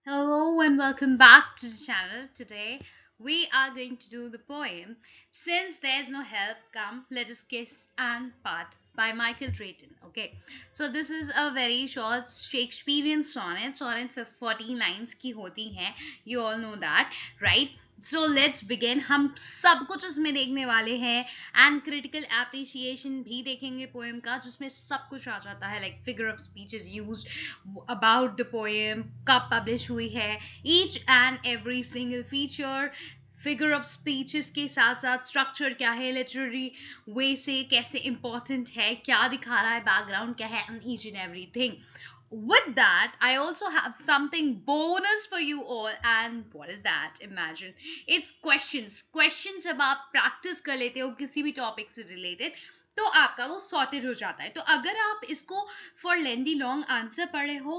Hello and welcome back to the channel. Today we are going to do the poem Since There's No Help, Come Let Us Kiss and Part by Michael Drayton. Okay, so this is a very short Shakespearean sonnet. Sonnet 14 lines की होती हैं. You all know that, right? So let's begin. हम सब कुछ उसमें देखने वाले हैं एंड क्रिटिकल एप्रिसिएशन भी देखेंगे पोएम का, जिसमें सब कुछ आ जाता है, like figure of speech is used about the poem, कब पब्लिश हुई है, each and every single feature, figure of speeches के साथ साथ स्ट्रक्चर क्या है, लिटरेरी वे से कैसे इंपॉर्टेंट है, क्या दिखा रहा है, बैकग्राउंड क्या है, and each and everything. With that, I also have something bonus for you all. And what is that? Imagine. It's questions. Questions जब आप practice कर लेते हो किसी भी topic से related, तो आपका वो sorted हो जाता है. तो अगर आप इसको for lengthy long answer पढ़ रहे हो,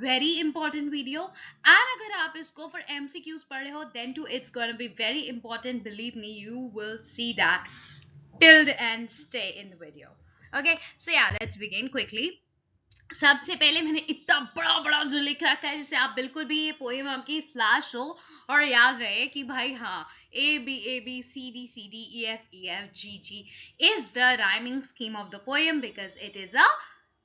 very important video, and अगर आप इसको for MCQs पढ़ रहे हो, then too it's gonna be very important. Believe me, you will see that till the end. Stay in the video. Okay, so yeah, let's begin quickly. सबसे पहले मैंने इतना बड़ा बड़ा जो लिख रखा है, जिससे आप बिल्कुल भी ये पोएम आपकी फ्लैश हो और याद रहे कि भाई हाँ, A B C D E F G G is the rhyming scheme of the poem because it is a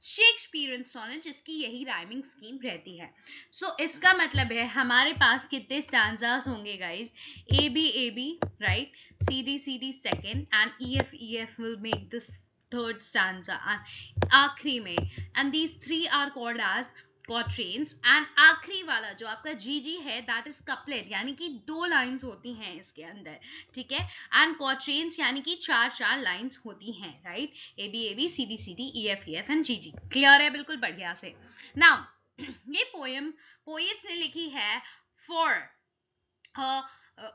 Shakespearean sonnet जिसकी यही राइमिंग स्कीम रहती है. सो इसका मतलब है हमारे पास कितने स्टैंजास होंगे guys? A B right, C D second and E F will make this third stanza and आखिरी में, and these three are called as quatrains. and आखिरी वाला जो आपका जी जी है, that is couplet, यानी कि 2 लाइंस होती हैं इसके अंदर, ठीक है. and quatrains यानी कि 4 लाइंस होती हैं, right. A B C D E F and G G. Clear है बिल्कुल बढ़िया से. नाउ ये पोएम पोएट्स ने लिखी है फॉर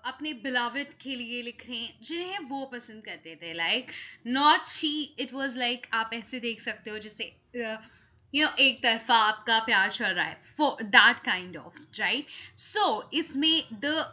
अपने बिलावेड के लिए लिख रहे हैं जिन्हें वो पसंद करते थे, like not she. It was like आप ऐसे देख सकते हो जैसे एक तरफा आपका प्यार चल रहा है, for that kind of, right. So इसमें द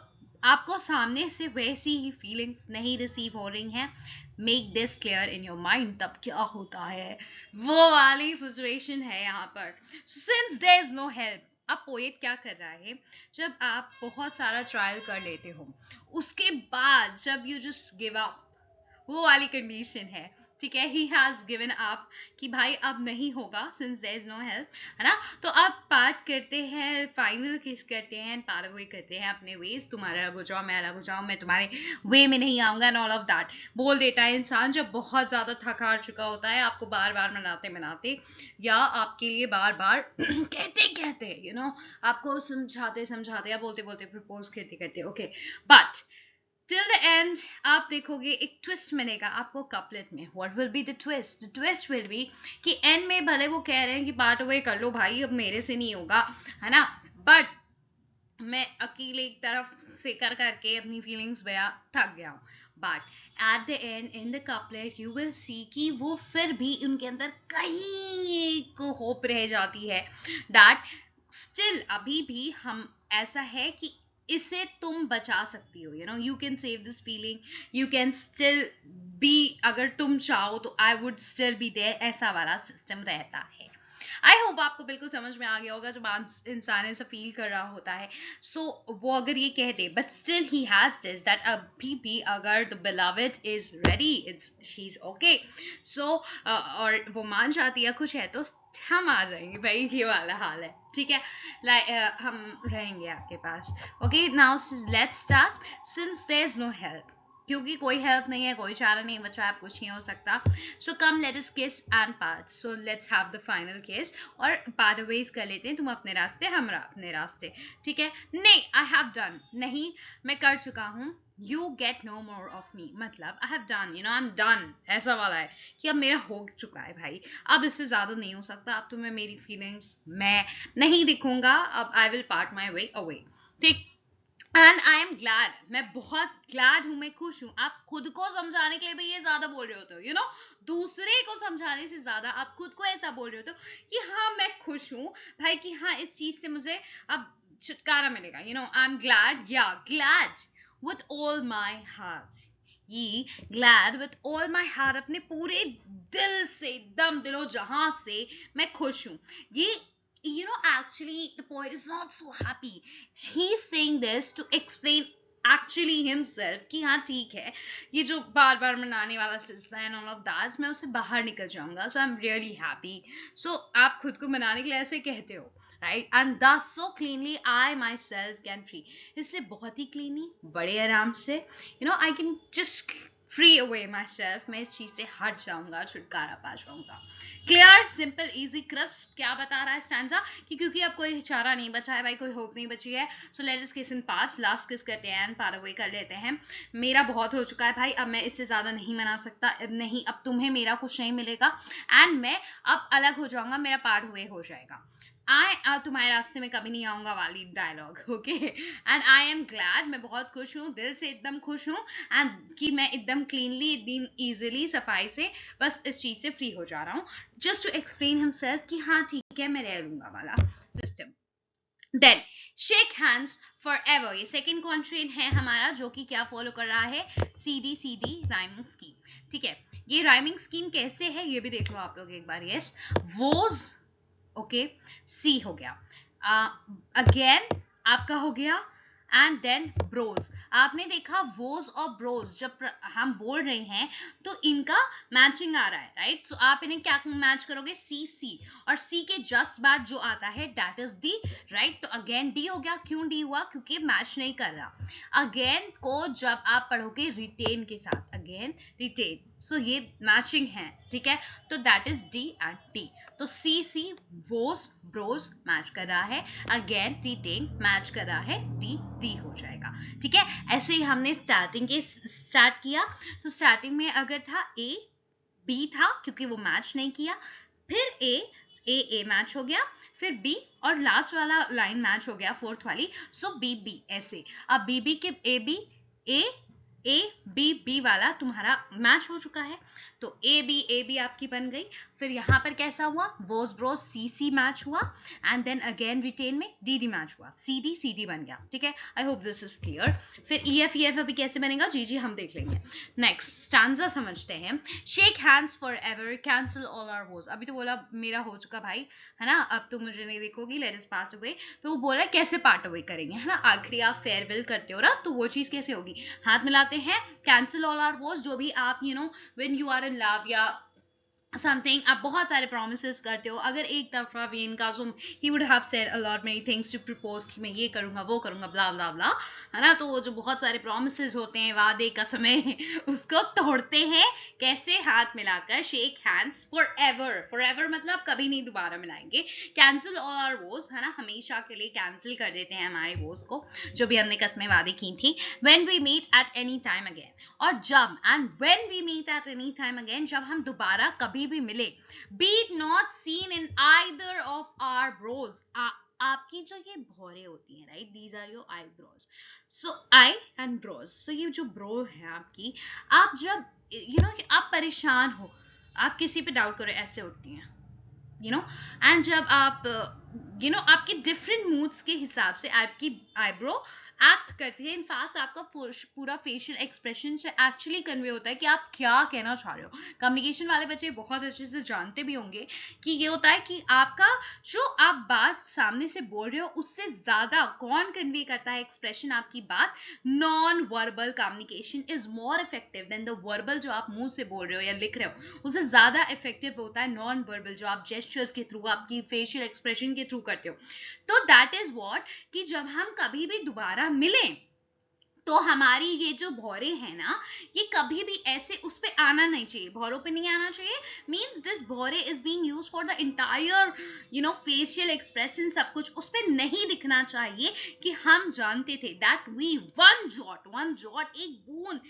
आपको सामने से वैसी ही फीलिंग्स नहीं रिसीव हो रही हैं. Make this clear in your mind. तब क्या होता है, वो वाली सिचुएशन है यहाँ पर. Since there is no help, अब पोएट क्या कर रहा है, जब आप बहुत सारा ट्रायल कर लेते हो, उसके बाद जब यू जस्ट गिव अप, वो वाली कंडीशन है, ठीक है. ही हैज गिवन अप कि भाई अब नहीं होगा, since there is no help, है ना. तो आप पार्ट करते हैं, फाइनल किस करते हैं, पार अवे करते हैं अपने वेज. तुम्हारा अलग हो जाओ, मैं अलग हो जाऊं, मैं तुम्हारे वे में नहीं आऊंगा, एंड ऑल ऑफ दैट बोल देता है इंसान जब बहुत ज्यादा थक हार चुका होता है, आपको बार बार मनाते मनाते, या आपके लिए बार बार कहते कहते आपको समझाते समझाते या बोलते बोलते प्रपोज करते करते. Okay, but till the end आप देखोगे एक ट्विस्ट मिलेगा आपको कपलेट में. What will be the twist? The twist will be कि एंड में भले वो कह रहे हैं कि पार्ट अवे कर लो भाई, अब मेरे से नहीं होगा, है ना, बट मैं अकेले एक तरफ से कर करके अपनी फीलिंग्स बया थक गया हूँ. But at the and in the couplet you will see कि वो फिर भी उनके अंदर कहीं एक होप रह जाती है, दैट स्टिल अभी भी हम ऐसा है कि इसे तुम बचा सकती हो, you can save this feeling, you can still be, अगर तुम चाहो तो I would still be there, ऐसा वाला सिस्टम रहता है. आई होप आपको बिल्कुल समझ में आ गया होगा जब इंसान ऐसा फील कर रहा होता है. सो वो अगर ये कह दे but still he has this, that अभी भी अगर the beloved is ready, it's she is okay, so और वो मान जाती है कुछ है, तो हम आ जाएंगे भाई, ये वाला हाल है, ठीक है. हम रहेंगे आपके पास. Okay, now let's start. Since there is no help, क्योंकि कोई हेल्प नहीं है, कोई चारा नहीं बचा है, कुछ नहीं हो सकता. सो कम let us kiss and part. So let's have the final किस, और पार्ट वेज कर लेते हैं, तुम अपने रास्ते हम अपने रास्ते, ठीक है. नहीं, आई हैव डन, नहीं मैं कर चुका हूँ. You get no more of me, मतलब I have done, I am done, ऐसा वाला है कि अब मेरा हो चुका है भाई, अब इससे ज्यादा नहीं हो सकता, अब तुम्हें मेरी फीलिंग्स मैं नहीं दिखूंगा, अब I will part my way away, ठीक. एंड आई एम ग्लैड, मैं बहुत ग्लैड हूं, मैं खुश हूं. आप खुद को समझाने के लिए भी ये ज्यादा बोल रहे होते हो, दूसरे को समझाने से ज्यादा आप खुद को ऐसा बोल रहे होते हो कि हाँ मैं खुश हूं भाई, कि हाँ इस चीज से मुझे अब छुटकारा मिलेगा. आई एम ग्लैड, या glad with all my heart, ये glad with all my heart, अपने पूरे दिल से, दम दिलो जहां से मैं खुश हूं. ये actually the poet is not so happy. He's saying this to explain actually himself कि हाँ ठीक है, ये जो बार बार मनाने वाला सिलसिला है and all of that, मैं उससे बाहर निकल जाऊंगा. So I'm really happy. So आप खुद को मनाने के लिए ऐसे कहते हो, right? And thus so cleanly I myself can free. इसलिए बहुत ही cleanly, बड़े आराम से, I can just free away myself. मैं इस चीज से हट जाऊंगा, छुटकारा पा जाऊंगा. Clear, simple, easy, crisp. क्या बता रहा है स्टैंजा कि क्योंकि अब कोई चारा नहीं बचा है भाई, कोई होप नहीं बची है, सो लेट अस किस इन पास. लास्ट किस करते हैं एंड पार अवे कर लेते हैं. मेरा बहुत हो चुका है भाई, अब मैं इससे ज्यादा नहीं मना सकता. अब नहीं, अब तुम्हें मेरा कुछ नहीं मिलेगा एंड मैं अब अलग हो जाऊंगा, मेरा पार हुए हो जाएगा. तुम्हारे रास्ते में कभी नहीं आऊंगा वाली dialogue. Okay, and I am glad, मैं बहुत खुश हूँ, दिल से एकदम खुश हूँ एंड कि मैं एकदम क्लीनली, एकदम इजीली, सफाई से बस इस चीज से फ्री हो जा रहा हूँ. जस्ट टू एक्सप्लेन हिमसेल्फ कि हाँ ठीक है मैं रह लूंगा वाला system. Then shake hands for ever, ये सेकेंड कॉन्ट्रेंट है हमारा जो कि क्या फॉलो कर रहा है, सी डी राइमिंग स्कीम. ठीक है, ये राइमिंग स्कीम कैसे है ये भी देख लो आप लोग एक बार. यस, वोज, ओके, सी हो गया, अगेन आपका हो गया, एंड देन ब्रोज. आपने देखा वोज और ब्रोज जब हम बोल रहे हैं तो इनका मैचिंग आ रहा है, राइट? सो आप इन्हें क्या मैच करोगे, सी, और सी के जस्ट बाद जो आता है दैट इज डी, राइट? तो अगेन डी हो गया. क्यों डी हुआ? क्योंकि मैच नहीं कर रहा. अगेन को जब आप पढ़ोगे रिटेन के साथ, अगेन रिटेन, सो ये मैचिंग है, ठीक है? तो that is D and D. तो सी वोज ब्रोज मैच कर रहा है, अगेन रिटेन मैच कर रहा है, डी हो जाएगा. ठीक है, ऐसे ही हमने स्टार्ट किया. तो स्टार्टिंग में अगर था ए बी था क्योंकि वो मैच नहीं किया, फिर ए मैच हो गया, फिर बी और लास्ट वाला लाइन मैच हो गया, फोर्थ वाली, सो बी ऐसे. अब बी के ए बी वाला तुम्हारा मैच हो चुका है, तो ए बी आपकी बन गई. फिर यहां पर कैसा हुआ, वोज ब्रोज सी मैच हुआ, एंड देन अगेन रिटेन में डी मैच हुआ, सी डी बन गया. ठीक है, I hope this is clear. फिर ई एफ अभी कैसे बनेगा, जी हम देख लेंगे. नेक्स्ट स्टैंजा समझते हैं. Shake hands for ever, cancel all our vows. अभी तो बोला मेरा हो चुका भाई, है ना, अब तो मुझे नहीं देखोगी, लेट अस पास अवे. तो वो बोल रहा है कैसे पार्ट अवे करेंगे, है ना, आखिरी आप फेयरवेल करते हो ना, तो वो चीज कैसे होगी, हाथ मिलाते हैं, कैंसिल ऑल आवर वोज. जो भी आप when you are in love या समथिंग, आप बहुत सारे प्रोमिसेस करते हो, अगर एक तरफा भी इनका ही would have said a lot many things to propose कि मैं ये करूंगा वो करूंगा ब्ला ब्ला ब्ला, है ना, तो वो जो बहुत सारे प्रोमिसेस होते हैं, वादे का समय उसको तोड़ते हैं कैसे, हाथ मिलाकर. शेक हैंड्स फॉर एवर मतलब कभी नहीं दोबारा मिलाएंगे. कैंसिल ऑल आवर वोज, है ना, हमेशा के लिए कैंसिल कर देते हैं हमारे वोज को जो भी हमने कस्में वादे की थी. When we meet at any time again, और जब and when we meet at any time again, जब हम दोबारा कभी भी मिले, be it not seen in either of our brows. आपकी जो ये भौरे होती हैं, right, these are your eyebrows. So eye and brows. So ये जो ब्रो है आपकी, आप जब आप परेशान हो, आप किसी पे डाउट करो, ऐसे उठती हैं, एंड जब आप आपके डिफरेंट मूड्स के हिसाब से आपकी आईब्रो एक्ट करती है. इनफैक्ट आपका पूरा फेशियल एक्सप्रेशन से एक्चुअली कन्वे होता है कि आप क्या कहना चाह रहे हो. कम्युनिकेशन वाले बच्चे बहुत अच्छे से जानते भी होंगे कि ये होता है कि आपका जो आप बात सामने से बोल रहे हो उससे ज्यादा कौन कन्वे करता है एक्सप्रेशन, आपकी बात. Non verbal communication is more effective than the verbal, जो आप मुंह से बोल रहे हो या लिख रहे हो उससे ज्यादा इफेक्टिव होता है नॉन वर्बल, जो आप जेस्चर्स के थ्रू, आपकी फेशियल एक्सप्रेशन के थ्रू करते हो. तो दैट इज व्हाट, कि जब हम कभी भी दोबारा मिलें तो हमारी ये जो भौरे हैं ना, ये कभी भी ऐसे उस पे आना नहीं चाहिए, भौरों पे नहीं आना चाहिए. मींस दिस भौरे is being used for the entire facial expression, सब कुछ उस पे नहीं दिखना चाहिए. कि हम जानते थे दैट वी वन जॉट, एक बूंद,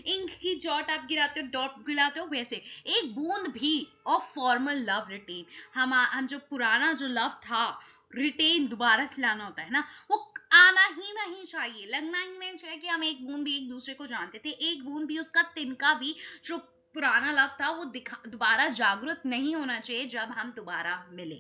इंक की जॉट आप गिराते हो, डॉट गिराते हो, वैसे एक बूंद भी ऑफ फॉर्मल लव रिटेन, हम जो पुराना जो लव था रिटेन दोबारा से लाना होता है ना, वो आना ही नहीं चाहिए, लगना ही नहीं चाहिए कि हम एक बूंद भी एक दूसरे को जानते थे, एक बूंद भी उसका तिनका भी जो पुराना लव था वो दोबारा जागृत नहीं होना चाहिए जब हम दोबारा मिले.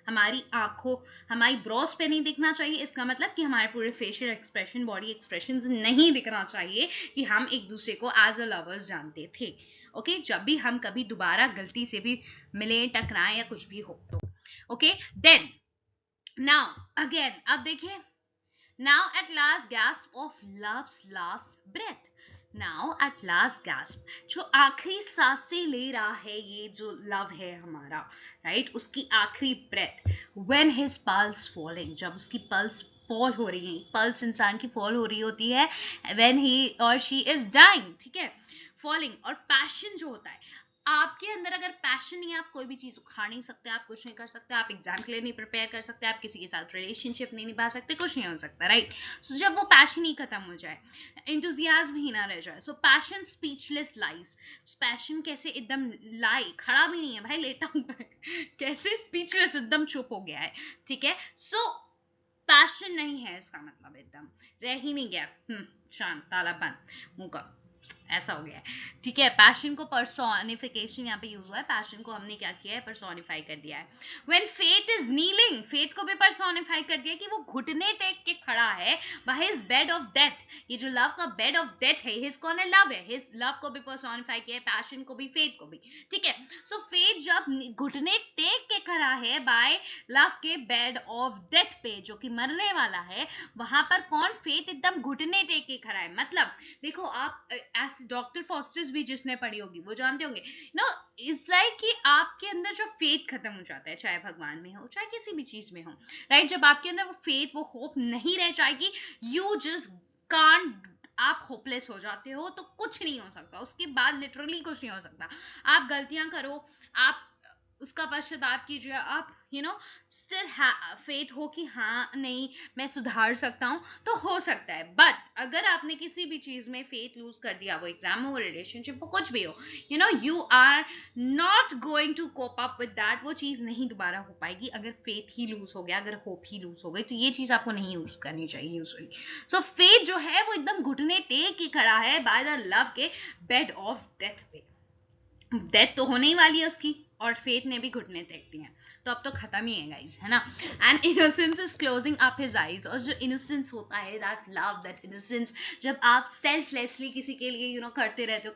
हमारी आंखों, हमारी ब्रोस पे नहीं दिखना चाहिए. इसका मतलब कि हमारे पूरे फेशियल एक्सप्रेशन, बॉडी एक्सप्रेशन नहीं दिखना चाहिए कि हम एक दूसरे को एज अ लवर्स जानते थे. ओके, जब भी हम कभी दोबारा गलती से भी मिले, टकराएं या कुछ भी हो तो. ओके, देन नाउ अगेन, अब देखिए, now at last gasp of love's last breath. Now at last gasp, जो आखिरी सांसें ले रहा है ये जो लव है हमारा, राइट, उसकी आखिरी breath, when his pulse falling, जब उसकी पल्स फॉल हो रही है, पल्स इंसान की फॉल हो रही होती है, when he or she is dying, ठीक है, फॉलिंग। और पैशन जो होता है, आपके अंदर अगर पैशन नहीं है, आप कोई भी चीज उखाड़ नहीं सकते, आप कुछ नहीं कर सकते, आप एग्जाम के लिए नहीं प्रिपेयर कर सकते, आप किसी के साथ रिलेशनशिप नहीं निभा सकते, कुछ नहीं हो सकता, राइट। सो जब वो पैशन ही खत्म हो जाए, इंथुजियाज्म ही ना रह जाए, सो पैशन स्पीचलेस लाइज, पैशन कैसे एकदम लाई, खड़ा भी नहीं है भाई, लेटा हुआ है कैसे स्पीचलेस, एकदम चुप हो गया है, ठीक है। सो पैशन नहीं है, इसका मतलब एकदम रह ही नहीं गया, शांत, ताला बंद, मुंह का, ऐसा हो गया है, ठीक है। पैशन को पर्सोनिफिकेशन यहाँ पे यूज हुआ है, पैशन को हमने क्या किया है, पर्सोनिफाई कर दिया है। When faith is kneeling, faith को भी पर्सोनिफाई कर दिया कि वो घुटने टेक के खड़ा है by his bed of death, ये जो लव का बेड ऑफ डेथ है, हिज कौन है, लव है, हिज लव को भी पर्सोनिफाई किया है, पैशन को भी, फेथ को भी, ठीक है। सो फेथ जब घुटने टेक के खड़ा है बाय लव के बेड ऑफ डेथ पे, जो कि मरने वाला है, वहां पर कौन, फेथ एकदम घुटने टेक के खड़ा है। मतलब देखो, आप डॉक्टर फॉस्टर्स भी जिसने पढ़ी होगी वो जानते होंगे, नो, इट्स लाइक कि आपके अंदर जो फेथ खत्म हो जाता है, चाहे भगवान में हो, चाहे किसी भी चीज में हो, राइट, जब आपके अंदर वो फेथ, वो होप नहीं रह जाएगी, यू जस्ट कांट, आप होपलेस हो जाते हो, तो कुछ नहीं हो सकता उसके बाद, लिटरली कुछ नहीं हो सकता। आप गलतियां करो, आप उसका पश्चाताप कीजिए, आप स्टिल फेथ हो कि हाँ नहीं, मैं सुधार सकता हूँ, तो हो सकता है। बट अगर आपने किसी भी चीज में फेथ लूज कर दिया, वो एग्जाम हो, रिलेशनशिप हो, कुछ भी हो, you are not going to cope up with that, वो चीज नहीं दोबारा हो पाएगी अगर फेथ ही लूज हो गया, अगर होप ही लूज हो गई, तो ये चीज आपको नहीं यूज करनी चाहिए यूजुअली। सो फेथ जो है वो एकदम घुटने टेक के खड़ा है बाय द लव के बेड ऑफ डेथ पे, डेथ तो होने ही वाली है उसकी, और फेथ ने भी घुटने टेक दिए, तो अब तो खत्म ही है गाइस, है ना। And innocence is closing up his eyes, और जो इनोसेंस होता है, दैट लव, दैट इनोसेंस, जब आप सेल्फलेसली किसी के लिए करते रहते हो,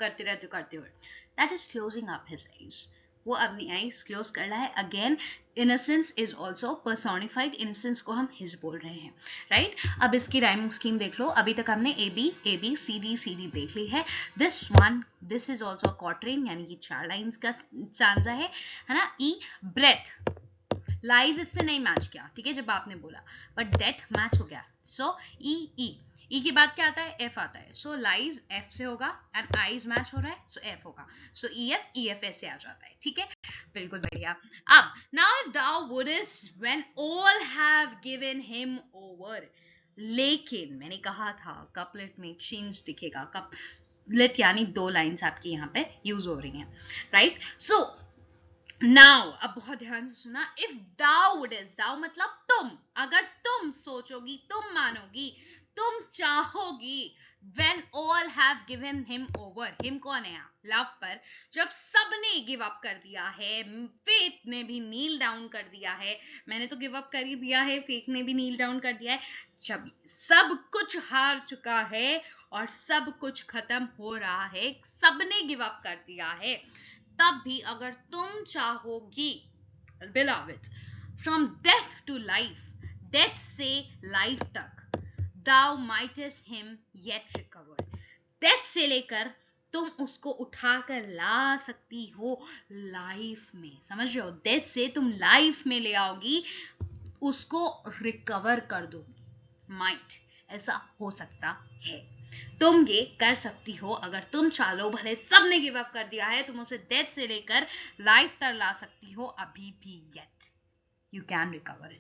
that is closing up his eyes, वो अपनी आईज क्लोज कर रहा है। Again, innocence is also personified, innocence को हम हिज बोल रहे हैं, राइट। अब इसकी राइमिंग स्कीम देख लो, अभी तक हमने ए बी सी डी देख ली है। दिस इज ऑल्सो क्वार्टरिंग, यानी कि 4 लाइन्स का स्टांजा है ना। ई, ब्रेथ, लाइज इससे नहीं मैच किया, ठीक है, जब आपने बोला, बट डेथ मैच हो गया, सो ई के बाद क्या आता है, एफ आता है, सो लाइज एफ से होगा, एंड आईज मैच हो रहा है, सो एफ होगा, सो ई एफ ऐसे आ जाता है, ठीक है, बिल्कुल बढ़िया। अब now if thou wouldest when all have given him over, लेकिन मैंने कहा था कपलेट में चेंज दिखेगा, कपलेट यानी 2 लाइंस आपकी यहाँ पे यूज हो रही हैं, राइट। सो नाउ अब बहुत ध्यान से सुना, इफ दाउ वुडस्ट, दाउ मतलब तुम, अगर तुम सोचोगी, तुम मानोगी, तुम चाहोगी, when all have given him over, him कौन है यहाँ, लव पर, जब सबने गिव अप कर दिया है, फेथ ने भी नील डाउन कर दिया है, मैंने तो गिव अप कर ही दिया है, फेथ ने भी नील डाउन कर दिया है, जब सब कुछ हार चुका है और सब कुछ खत्म हो रहा है, सबने गिव अप कर दिया है, तब भी अगर तुम चाहोगी, beloved, from death to life, death से life तक, thou mightest him yet recover, death से लेकर तुम उसको उठाकर ला सकती हो लाइफ में, समझ रहे हो, डेथ से तुम लाइफ में ले आओगी, उसको रिकवर कर दोगी, माइट, ऐसा हो सकता है, तुम ये कर सकती हो, अगर तुम चालो, भले सबने गिव अप कर दिया है, तुम उसे डेथ से लेकर लाइफ तक ला सकती हो, अभी भी, yet you can recover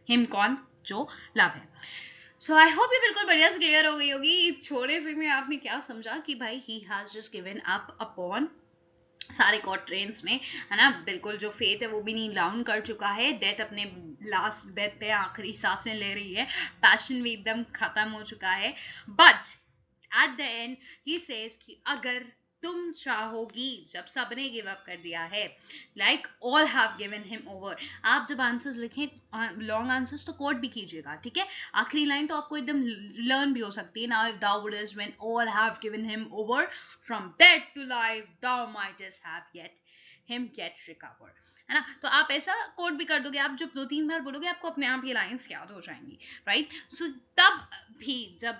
him कौन, जो लव है। सो आई होप ये बिल्कुल बढ़िया से क्लियर हो गई होगी, छोटे से में आपने क्या समझा कि भाई he has just given up upon सारे क्वार्टरेंस में, है ना, बिल्कुल जो फेथ है वो भी नील डाउन कर चुका है, डेथ अपने लास्ट बेथ पे आखिरी सांसें ले रही है, पैशन भी एकदम खत्म हो चुका है, but at the and he says कि अगर तुम चाहोगी, जब सबने गिव अप कर दिया है, like all have given him over, आप जब आंसर्स लिखें लॉन्ग आंसर्स तो कोड भी कीजिएगा, ठीक है, आखिरी लाइन तो आपको एकदम लर्न भी हो सकती है, now if thou wouldest when all have given him over from death to life thou mightest have yet him yet recover, है ना। तो आप ऐसा कोड भी कर दोगे, आप जब 2-3 बार बोलोगे आपको अपने आप ये लाइंस याद हो जाएंगी, राइट। सो तब भी जब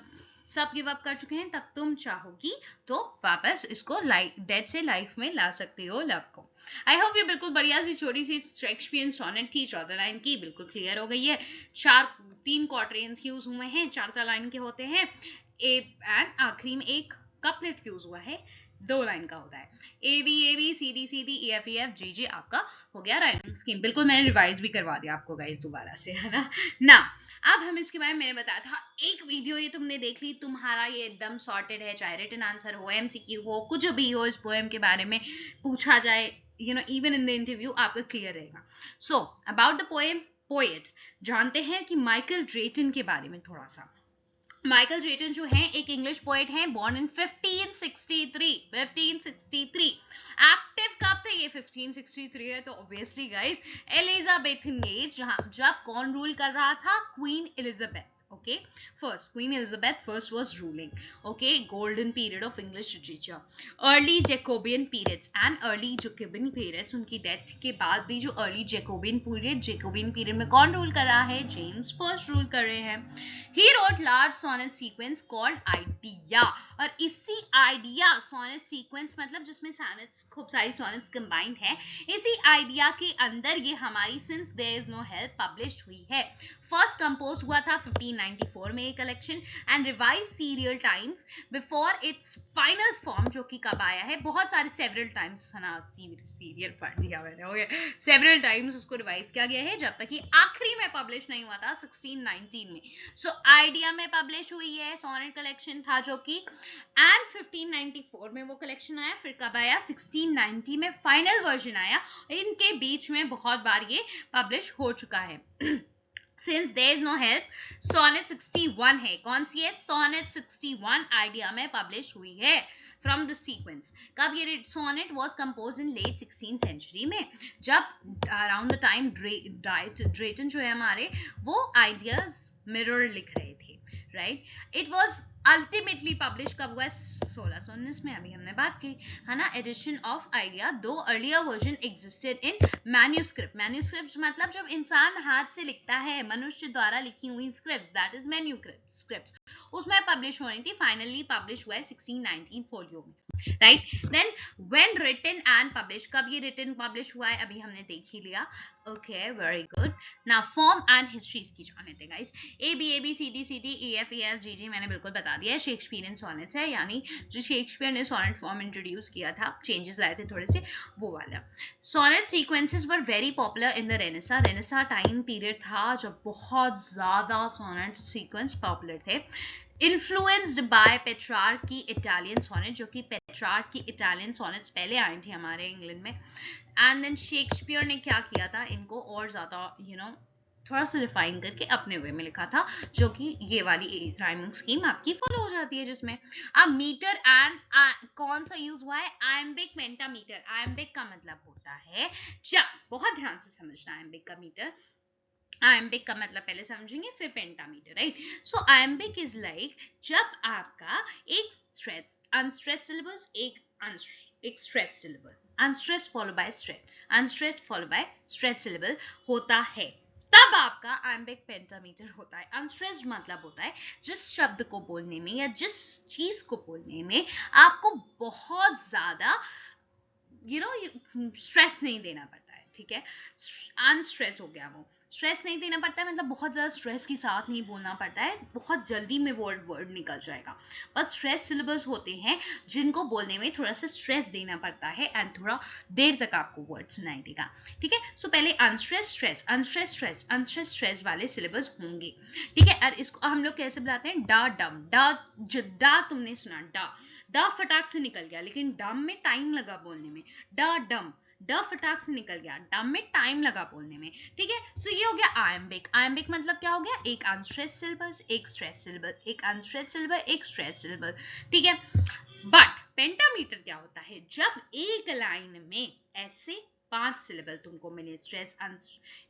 सब गिव अप कर चुके हैं तब तुम चाहोगी तो वापस इसको डेथ से लाइफ में ला सकते हो लव को। आई होप ये बिल्कुल बढ़िया सी छोटी सी शेक्सपियन सोनेट थी 14 लाइन की, बिल्कुल क्लियर हो गई है। 3 क्वार्टरेंस यूज हुए हैं, 4 लाइन के होते हैं, एंड आखिरी में एक कपलेट यूज हुआ है, 2 लाइन का होता है। A B C D E F G जी आपका हो गया राइमिंग स्कीम। बिल्कुल मैंने रिवाइज भी करवा दिया आपको गाइस दोबारा से, है ना। अब हम इसके बारे में, मैंने बताया था एक वीडियो ये तुमने देख ली, तुम्हारा ये एकदम सॉर्टेड है, चाहे रिटन आंसर हो, एमसीक्यू हो, कुछ भी हो, इस पोएम के बारे में पूछा जाए, इवन इन द इंटरव्यू आपका क्लियर रहेगा। So about the poem poet, जानते हैं कि माइकल ड्रेटन के बारे में थोड़ा सा। माइकल ड्रेटन जो है एक इंग्लिश पोएट हैं, बोर्न इन 1563। एक्टिव कब थे ये? 1563 है, तो ऑब्वियसली गाइस एलिजाबेथन एज, जब कौन रूल कर रहा था? Queen Elizabeth. Okay, first Queen Elizabeth first was ruling. Okay, golden period of English literature. Early Jacobean periods and early Jacobean periods, उनकी डेथ के बाद भी जो early Jacobean period में कौन रूल कर रहा है? जेम्स फर्स्ट रूल कर रहे हैं। He wrote large sonnet sequence called Idea, और इसी आइडिया सोनेट सीक्वेंस मतलब जिसमें सॉनेट्स, खूब सारी सॉनेट्स कंबाइंड है, इसी आइडिया के अंदर ये हमारी since there is no help published हुई है। फर्स्ट कंपोज हुआ था 1594 में ये collection, and revise several times before its final form, जो कि कब आया है? बहुत सारे सेवरल टाइम्स, सीरियल पढ़ दिया मैंने, हो गया, सेवरल टाइम्स उसको रिवाइज किया गया है, जब तक कि आखिरी में पब्लिश नहीं हुआ था 1619 में। सो आइडिया में पब्लिश हुई है, सोनेट कलेक्शन था जो कि, एंड 1594 में वो कलेक्शन आया। फिर कब आया? 1690 में फाइनल वर्जन आया। इनके बीच में बहुत बार ये पब्लिश हो चुका है। Since there is no help, Sonnet 61 है, कौन सी है? Sonnet 61 आइडिया में पब्लिश हुई है from the sequence। कब ये sonnet was composed in late 16th century में, जब around the time Drayton जो है हमारे, वो ideas mirror लिख रहे थे, right? It was ultimately published कब हुआ? 1619 में, अभी हमने बात की, है ना। एडिशन ऑफ आइडिया, दो earlier version existed in manuscript. Manuscript मतलब जब इंसान हाथ से लिखता है, मनुष्य द्वारा लिखी हुई स्क्रिप्ट्स, दैट इज मैन्यूस्क्रिप्ट्स, उसमें पब्लिश होनी थी। फाइनली पब्लिश हुआ है 1619 फोलियो में, right. Then when written and publish, कब ये रिटन पब्लिश हुआ है? अभी हमने देख ही लिया। Okay, very good. Now form and history की जाने थे guys. A B C D E F G जी मैंने बिल्कुल बता दिया है। शेक्सपियरियन सोनेट्स है, यानी जो शेक्सपियर ने सोनेट फॉर्म इंट्रोड्यूस किया था, चेंजेस लाए थे थोड़े से, वो वाला। Sonnet sequences were very popular in the renaissance time period था जब बहुत ज्यादा सोनेट सीक्वेंस पॉपुलर थे। इन्फ्लुएंस्ड बाय पेट्रार्क की इटालियन सोनेट, जो कि पेट्रार्क की इटालियन सोनेट्स पहले आई थी हमारे इंग्लैंड में, एंड देन शेक्सपियर ने क्या किया था, इनको और ज्यादा थोड़ा सा रिफाइन करके अपने वे में लिखा था, जो कि ये वाली राइमिंग स्कीम आपकी फॉलो हो जाती है, जिसमें अब मीटर एंड कौन सा यूज हुआ है? Iambic pentameter. आयम्बिक का मतलब होता है, बहुत ध्यान से समझना, आयम्बिक का मीटर, आयम्बिक का मतलब पहले समझेंगे फिर pentameter, right. So iambic is like जब आपका एक स्ट्रेस अनस्ट्रेस्ड सिलेबस, एक stress syllable, unstressed follow by stress, unstressed follow by stress syllable होता है, तब आपका आयम्बिक पेंटामीटर होता है। अनस्ट्रेस्ड मतलब होता है जिस शब्द को बोलने में या जिस चीज को बोलने में आपको बहुत ज्यादा स्ट्रेस नहीं देना पड़ता है, ठीक है। अनस्ट्रेस हो गया, वो स्ट्रेस नहीं देना पड़ता है मतलब बहुत ज्यादा स्ट्रेस के साथ नहीं बोलना पड़ता है, बहुत जल्दी में वर्ड निकल जाएगा। बट स्ट्रेस सिलेबस होते हैं जिनको बोलने में थोड़ा सा स्ट्रेस देना पड़ता है, एंड थोड़ा देर तक आपको वर्ड सुनाई देगा, ठीक है। सो पहले अनस्ट्रेस स्ट्रेस वाले सिलेबस होंगे, ठीक है। और इसको हम लोग कैसे बुलाते हैं? डा डम, डा तुमने सुना, डा फटाक से निकल गया, लेकिन डम में टाइम लगा बोलने में। डा डम, ड फटाक से निकल गया, डम में टाइम लगा बोलने में, ठीक है। सो ये हो गया आयम्बिक। आयम्बिक मतलब क्या हो गया? एक अनस्ट्रेस्ड सिलेबस, एक स्ट्रेस सिलेबस, एक अनस्ट्रेस्ड सिलेबस, एक स्ट्रेस सिलेबस, ठीक है। बट पेंटामीटर क्या होता है? जब एक लाइन में ऐसे 5 सिलेबल तुमको मिले, स्ट्रेस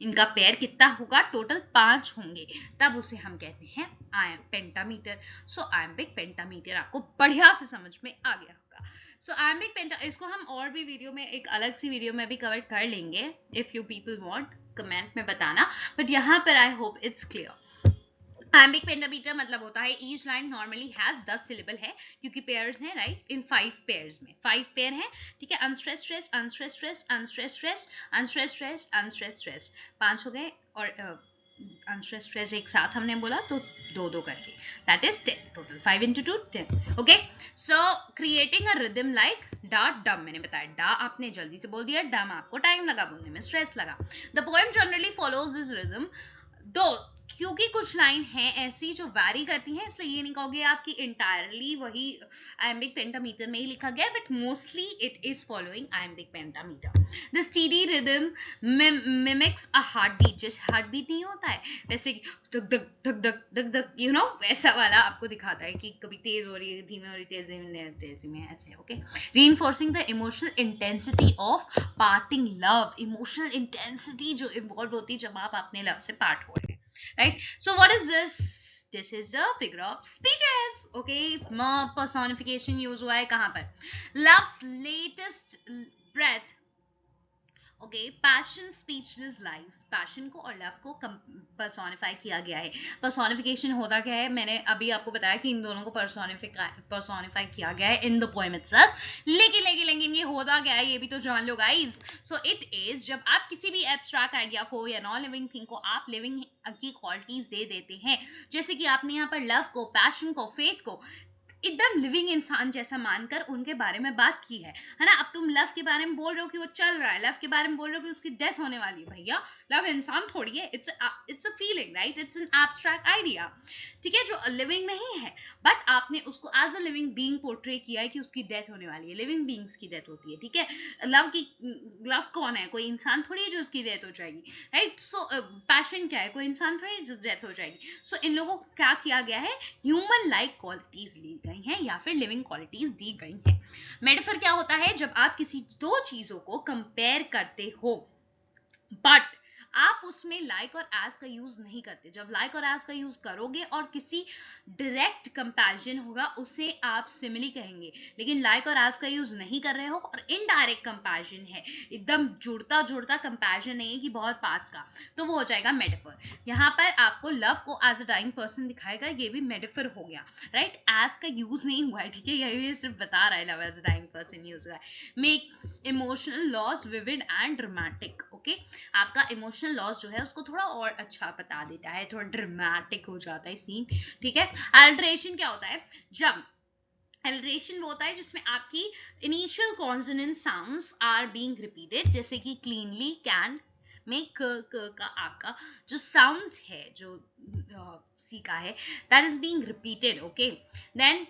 इनका पेयर कितना होगा? टोटल 5 होंगे, तब उसे हम कहते हैं पेंटामीटर। सो आयम्बिक पेंटामीटर आपको बढ़िया से समझ में आ गया होगा। सो आयम्बिक पेंटा, इसको हम और भी वीडियो में, एक अलग सी वीडियो में भी कवर कर लेंगे, if you people want comment में बताना, बट यहाँ पर I hope it's clear. Iambic pentameter मतलब होता है each line normally has 10 syllable है, क्योंकि पेयर्स हैं, राइट, इन 5 पेयर्स में 5 पेयर हैं, ठीक है, unstressed stressed unstressed stressed unstressed stressed unstressed stressed unstressed stressed 5 हो गए, और अनस्ट्रेस्ड स्ट्रेस्ड एक साथ हमने बोला तो दो दो करके, that is 10 total, 5 into 2 10। Okay, so creating a rhythm like डा डम, मैंने बताया डा आपने जल्दी से बोल दिया, डम आपको टाइम लगा बोलने में, स्ट्रेस लगा। The poem generally follows this rhythm, दो क्योंकि कुछ लाइन है ऐसी जो वैरी करती हैं, इसलिए ये नहीं कहोगे आपकी इंटायरली वही आयम्बिक पेंटामीटर में ही लिखा गया, but mostly it is following iambic pentameter. The steady rhythm mimics a heart beat, जैसे हार्ट बीट नहीं होता है वैसे धक धक धक धक धक धक, यू नो, वैसा वाला आपको दिखाता है कि कभी तेज हो रही है, धीमे हो रही है, तेज में ऐसे। Okay, reinforcing the emotional intensity of parting love, emotional intensity जो इन्वॉल्व होती है जब आप अपने लव से पार्ट हो रहे हैं, right? So what is this? This is a figure of speeches. Okay, personification use हुआ है कहाँ पर? Love's latest breath. Okay, passion speechless life, passion को और लव को पर्सोनिफाई किया गया है। पर्सोनिफिकेशन होता क्या है, मैंने अभी आपको बताया कि इन दोनों को पर्सोनिफाई किया गया है इन द पोएम इटसेल्फ, लेकिन ये होता क्या है ये भी तो जान लो गाइस। सो इट इज, जब आप किसी भी एब्स्ट्रैक्ट आइडिया को या नॉन लिविंग थिंग को आप लिविंग की क्वालिटीज दे देते हैं, जैसे कि आपने यहाँ पर लव को, पैशन को, फेथ को एकदम लिविंग इंसान जैसा मानकर उनके बारे में बात की है ना। अब तुम लव के बारे में बोल रहे हो कि वो चल रहा है, लव के बारे में बोल रहे हो कि उसकी डेथ होने वाली है, भैया लव इंसान थोड़ी है, it's a feeling, right, it's an abstract idea, ठीक है, जो लिविंग नहीं है, बट आपने उसको as a living being portray किया है कि उसकी डेथ होने वाली है, लिविंग बीइंग्स की डेथ होती है, ठीक है। लव कौन है, कोई इंसान थोड़ी है जो उसकी डेथ हो जाएगी, राइट। सो पैशन क्या है, कोई इंसान थोड़ी है जो डेथ हो जाएगी। सो इन लोगों को क्या किया गया है, ह्यूमन लाइक क्वालिटीज ली गई हैं या फिर लिविंग क्वालिटीज दी गई हैं। मेटाफर क्या होता है, जब आप किसी दो चीजों को कंपेयर करते हो बट आप उसमें लाइक और एज का यूज नहीं करते। जब लाइक और एज का यूज करोगे और किसी डायरेक्ट कंपैरिजन होगा उसे आप सिमिली कहेंगे, लेकिन लाइक और एज का यूज नहीं कर रहे हो और इनडायरेक्ट कंपैरिजन है, एकदम जुड़ता कंपैरिजन नहीं है कि बहुत पास का, तो वो हो जाएगा मेटाफर। यहाँ पर आपको लव को एज अ डाइंग पर्सन दिखाएगा, ये भी मेटाफर हो गया, राइट, एज का यूज नहीं हुआ है, ठीक है, ये सिर्फ बता रहा है love as a dying person use हुआ है। Makes emotional loss vivid and dramatic, okay, आपका इमोशनल लॉस जो है उसको थोड़ा और अच्छा बता देता है, थोड़ा ड्रामेटिक हो जाता है सीन, ठीक है। अल्ट्रेशन क्या होता है, जब अल्ट्रेशन वो होता है जिसमें आपकी initial consonant sounds are being repeated, जैसे कि क्लीनली, कैन में क का आपका जो साउंड है, जो सी का है, that is being repeated, okay. Then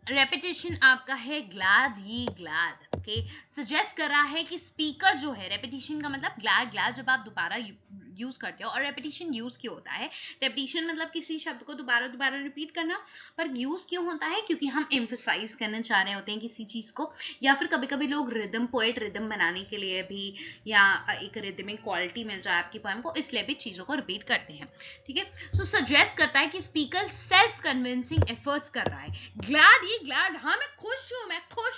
repetition आपका है ग्लैड, ये ग्लैड, ओके, सजेस्ट कर रहा है कि स्पीकर जो है, रेपिटेशन का मतलब ग्लैड जब आप दोबारा यूज करते हो, और रेपिटेशन यूज क्यों होता है, रेपिटेशन मतलब किसी शब्द को दोबारा रिपीट करना, पर यूज क्यों होता है, क्योंकि हम एम्फसाइज करना चाह रहे होते हैं किसी चीज को, या फिर कभी कभी लोग रिदम, पोएट रिदम बनाने के लिए भी, या एक रिदमिक क्वालिटी मिल जाए आपकी पोएम को, इसलिए भी चीजों को रिपीट करते हैं, ठीक है। सो सजेस्ट करता है कि स्पीकर सेल्फ कन्विंसिंग एफर्ट्स कर रहा है, ग्लैड, ये ग्लैड, हाँ मैं खुश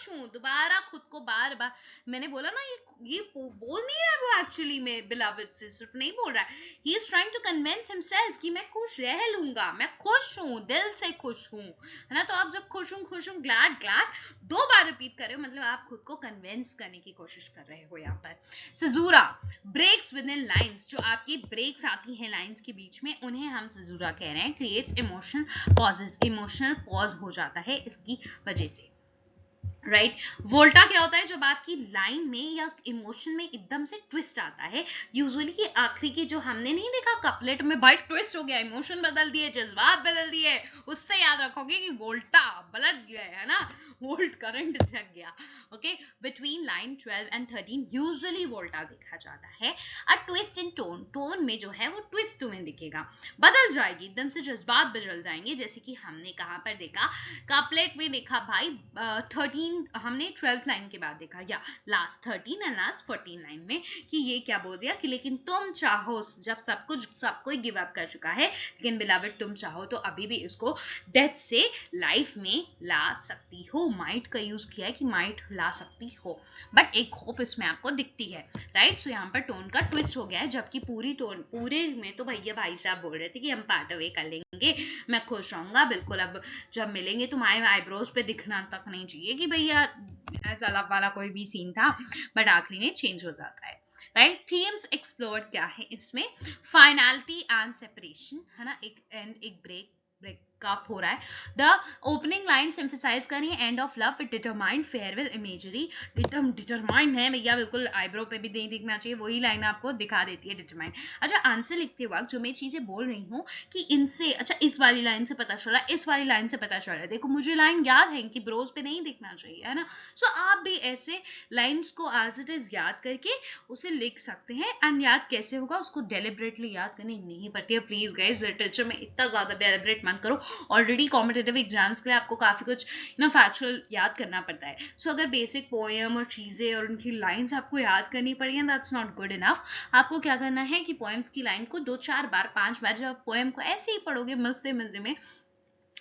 हूँ, दोबारा खुद को बार बार, मैंने बोला ना ये बोल नहीं रहा है वो एक्चुअली में बिलवड से सिर्फ नहीं बोल रहा है, he is trying to convince himself कि मैं खुश रह लूंगा, मैं खुश हूँ, दिल से खुश हूँ, है ना। तो आप जब खुश हूँ ग्लैड 2 बार रिपीट कर रहे हो, मतलब आप खुद को कन्विंस करने की कोशिश कर रहे हो यहाँ पर। सजूरा, ब्रेक्स विद इन लाइन्स, जो आपकी ब्रेक्स आती हैं लाइन्स के बीच में, उन्हें हम सजूरा कह रहे हैं। Creates emotional pauses, emotional pause हो जाता है इसकी वजह से, राइट। वोल्टा क्या होता है, जब आपकी लाइन में या इमोशन में एकदम से ट्विस्ट आता है, यूजुअली ये आखिरी की जो हमने नहीं देखा कपलेट में, भाई ट्विस्ट हो गया, इमोशन बदल दिए, जज्बात बदल दिए, उससे याद रखोगे कि वोल्टा पलट गया है ना, वोल्ट करंट जग गया, okay. Between line 12 and 13 usually वोल्टा देखा जाता है। A twist in tone, tone में जो है वो ट्विस्ट तुम्हें दिखेगा, बदल जाएगी, एकदम से जज्बात बदल जाएंगे, जैसे कि हमने कहां पर देखा, कपलेट में देखा भाई 13, हमने 12th लाइन के बाद देखा, या लास्ट 13 एंड लास्ट 14 लाइन में, कि ये क्या बोल दिया कि लेकिन तुम चाहो, जब सब कोई गिव अप कर चुका है, लेकिन बिलवड तुम चाहो तो अभी भी इसको डेथ से लाइफ में ला सकती हो, माइट का यूज किया है कि माइट ला सकती हो, बट एक होप इसमें आपको दिखती है, राइट। सो यहाँ पर टोन का ट्विस्ट हो गया है, जबकि पूरे में तो भैया भाई साहब बोल रहे थे कि हम पार्ट अवे कर लेंगे, मैं खुश रहूंगा बिल्कुल, अब जब मिलेंगे तुम्हारे आईब्रोज पे दिखना तक नहीं चाहिए कि भैया ऐसा लव वाला कोई भी सीन था, बट आखिरी में चेंज हो जाता है, राइट। थीम्स एक्सप्लोर क्या है इसमें, फाइनलिटी एंड सेपरेशन, है ना, एक एंड एक ब्रेकअप हो रहा है। द ओपनिंग लाइन्स एम्फसाइज कर रही है end of love with determined farewell imagery, एकदम डिटरमाइंड है भैया, बिल्कुल आईब्रो पे भी नहीं दिखना चाहिए, वही लाइन आपको दिखा देती है डिटरमाइंड। अच्छा, आंसर लिखते वक्त जो मैं चीजें बोल रही हूँ कि इनसे, अच्छा इस वाली लाइन से पता चला, इस वाली लाइन से पता चला, देखो मुझे लाइन याद है कि ब्रोज पे नहीं दिखना चाहिए, है ना। सो आप भी ऐसे लाइन्स को एज इट इज याद करके उसे लिख सकते हैं, एंड याद कैसे होगा, उसको डेलिबरेटली याद करनी नहीं पड़ती है। प्लीज गाइस, लिटरेचर में इतना ज्यादा डेलिबरेट मत करो, ऑलरेडी कॉम्पिटेटिव एग्जाम्स के लिए आपको काफी कुछ फैक्चुअल याद करना पड़ता है। सो अगर बेसिक पोएम और चीजें और उनकी लाइंस आपको याद करनी पड़ी है, दैट्स नॉट गुड इनफ। आपको क्या करना है कि पोएम्स की लाइन को 2-4 बार 5 बार, जब आप पोएम को ऐसे ही पढ़ोगे मजे में,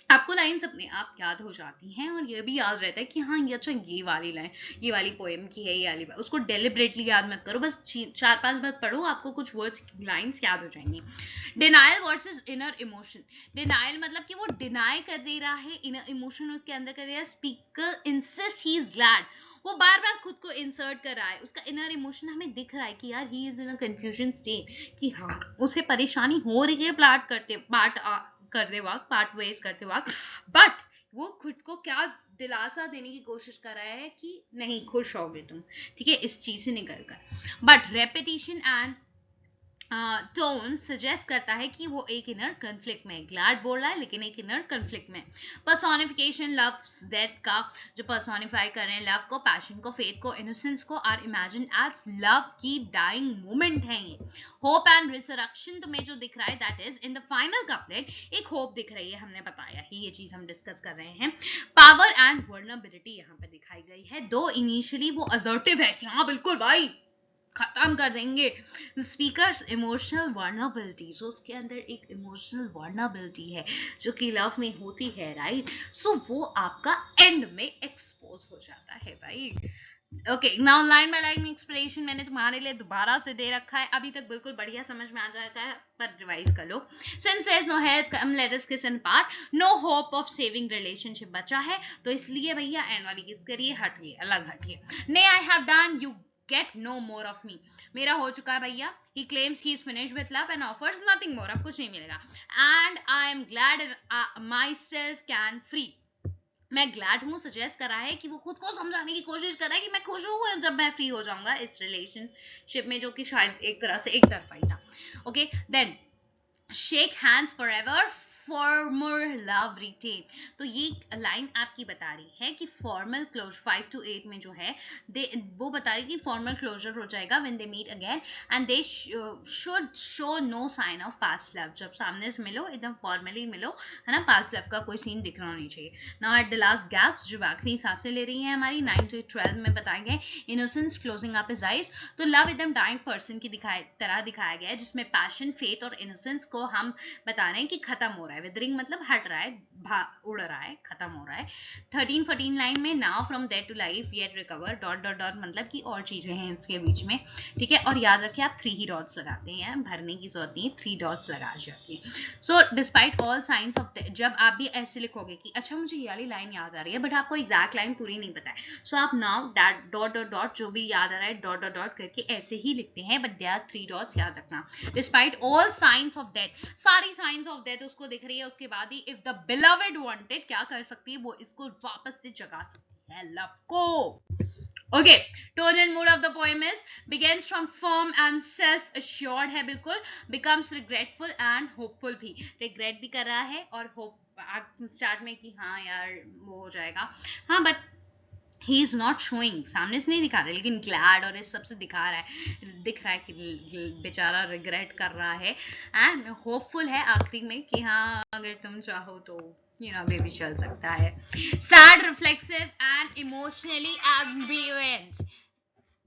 आपको लाइंस अपने आप याद हो जाती हैं, और ये भी याद रहता है कि हाँ ये, अच्छा ये वाली लाइन ये वाली पोएम की है, ये वाली बात, उसको डेलिबरेटली याद मत करो, बस 4-5 बार पढ़ो, आपको कुछ वर्ड्स लाइंस याद हो जाएंगी। Denial versus inner emotion, denial मतलब कि वो डिनाई कर दे रहा है, इनर इमोशन उसके अंदर कर दे रहा है। Speaker insist he is glad, वो बार बार खुद को इंसर्ट कर रहा है, उसका इनर इमोशन हमें दिख रहा है कि यार he is in a confusion state, कि हाँ उसे परेशानी हो रही है करते वक्त, पार्ट वेज करते वक्त, बट वो खुद को क्या दिलासा देने की कोशिश कर रहा है कि नहीं, खुश होगे तुम, ठीक है, इस चीज से निकल कर। But repetition and tone suggest करता है कि वो एक इनर कन्फ्लिक्ट में, ग्लैड बोल रहा है लेकिन एक इनर कन्फ्लिक्ट में। पर्सोनिफिकेशन, लव डेथ का जो पर्सोनिफाई कर रहे हैं लव को, पैशन को, फेथ को, इनोसेंस को, आर इमेजिन एज लव की डाइंग मोमेंट है ये। होप एंड रिसरेक्शन तुम्हें जो दिख रहा है, that is in the final couplet एक होप दिख रही है, हमने बताया ही, ये चीज हम डिस्कस कर रहे हैं। पावर एंड वर्नबिलिटी यहाँ पे दिखाई गई है, दो इनिशियली वो असर्टिव है कि हाँ बिल्कुल भाई खत्म कर देंगे, स्पीकर्स इमोशनल वर्नबिलिटी, सो उसके अंदर एक इमोशनल वर्नबिलिटी है जो कि लव में होती है, राइट। सो वो आपका एंड में एक्सपोज हो जाता है भाई। Okay, now line by line explanation मैंने तुम्हारे लिए दोबारा से दे रखा है, अभी तक बिल्कुल बढ़िया समझ में आ जाता है, पर रिवाइज कर लो। Since there is no help, come let us kiss and part, no hope of saving relationship बचा है, तो इसलिए भैया एंड वाली किस करिए, हटिए, अलग हटिए। ने आई have done, you get no more of me, मेरा हो चुका है भैया। he claims he is finished with love and offers nothing more, अब कुछ नहीं मिलेगा। and I am glad myself can free, मैं ग्लैड हूँ, सजेस्ट करा है कि वो खुद को समझाने की कोशिश कर रहा है कि मैं खुश हूँ जब मैं फ्री हो जाऊंगा इस रिलेशनशिप में, जो कि शायद एक तरह से एक तरफा ही था। Okay, then shake hands forever, former love retain, तो ये लाइन आपकी बता रही है कि फॉर्मल क्लोजर 5 to 8 में जो है वो बता रही कि फॉर्मल क्लोजर हो जाएगा when they meet again, and they should show no sign of past love, जब सामने से मिलो एकदम फॉर्मली मिलो, है ना, पास्ट लव का कोई सीन दिखना नहीं चाहिए। Now at the last guess, जो आखिरी सांसें ले रही है हमारी, 9 to 12 में बताएंगे innocence closing up his eyes, तो लव एकदम डाइंग पर्सन की तरह दिखाया गया है, जिसमें पैशन, फेथ और इनोसेंस को हम बता रहे हैं कि खत्म हो रहा है, विदरिंग मतलब हट रहा है, उड़ रहा है, खत्म हो रहा है। 13-14 लाइन में, now from death to life yet recover dot dot dot, मतलब कि और चीजें हैं इसके बीच में, ठीक है। और याद रखिए आप 3 ही डॉट्स लगाते हैं, भरने की जरूरत नहीं, 3 डॉट्स लगा जाती है। So despite all science of, जब आप भी ऐसे लिखोगे कि अच्छा मुझे ये वाली लाइन याद आ रही है बट आपको एग्जैक्ट लाइन पूरी नहीं पता है, सो आप now that dot dot dot जो भी याद आ रहा है डॉट डॉट डॉट करके ऐसे ही लिखते हैं, बट दे आर 3 डॉट्स, याद रखना। Despite all science of death, सारी साइंस ऑफ डेथ उसको दिख रही है, उसके बाद ही इफ द बिलवेड वांटेड क्या कर सकती है, वो इसको वापस से जगा सकती है लव को। Okay, tone and mood of the poem is begins from firm and self-assured है बिल्कुल, becomes regretful and hopeful भी, regret भी कर रहा है और hope स्टार्ट में कि हाँ यार वो हो जाएगा, हाँ but he is not showing, सामने से नहीं दिखा रहा, लेकिन ग्लैड और इस सबसे दिख रहा है कि बेचारा रिग्रेट कर रहा है, एंड होपफुल है आखिरी में कि हाँ अगर तुम चाहो तो बेबी चल सकता है। Sad, reflexive and emotionally